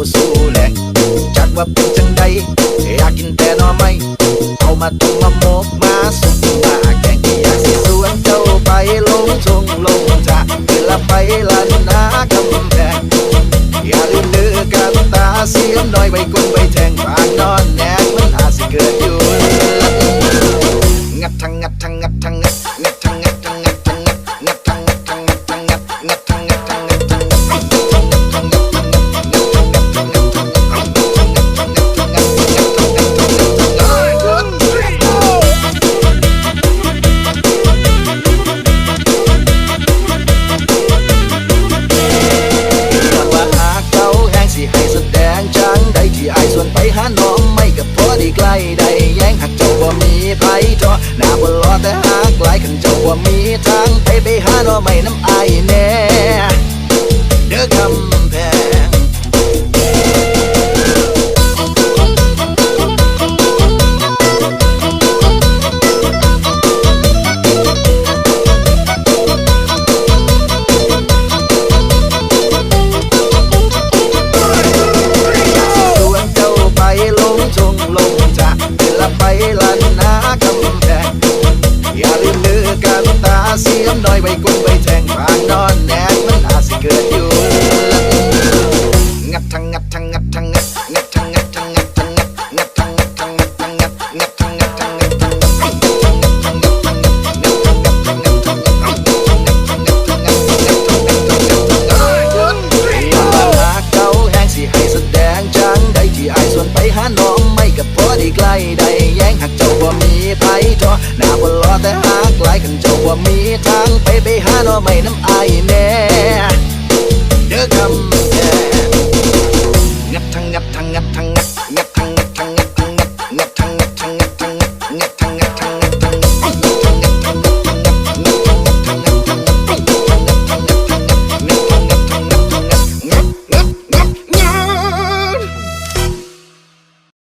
บ่สู้แหลกจักว่าเป็นจังใดอยากกินแต่หน่อไม้เอามาต้มมาหมกมาสุกมาแกงอยากสิสวนเจ้าไปลงทงลงจะเวลาไปลันนากำแพงอย่าลืมเลือกันตาเสียมน้อยใบกุนใบแทงปากนอนแนงมันอาจสิเกิดอยู่งัดทั้งงัดทั้งงัดทั้งงัดงัดทั้งงัดทั้งงัดทั้งงัดทั้งงัดทั้งงัดทั้งงัดงัดทั้งงัดทั้งงัดทั้งงัดไปหาน้องไม่กับพอดีใกล้ได้แย้งหักเจ้าว่ามีไผทอหน้าบ่รอแต่หากหลายขันเจ้าว่ามีทางไปหาน้องไม่น้ำอายแน่เด้อคำแพงไปลันนากำแพงอย่าลืมเลือกันตาเสียมน้อยใบกุนใบแทงปากนอนแนงมันอาจสิเกิดอยู่งัดทั้งงัดทั้งงัดทั้งงัดงัดทั้งงัดทั้งงัดทั้งงัดงัดทั้งงัดทั้งงัดทั้งงัดงัดทั้งงัดทั้งงัดทั้งงัดไปหาน้องไม่กับพอดีใกล้ได้แย้งหักเจ้าว่ามีไผทอหน้าบ่รอแต่หากหลายขันเจ้าว่ามีทางไปหาน้องไม่น้ำอายแน่เด้อคำแพงงัดทั้งงัดทั้งงัดทั้งงัด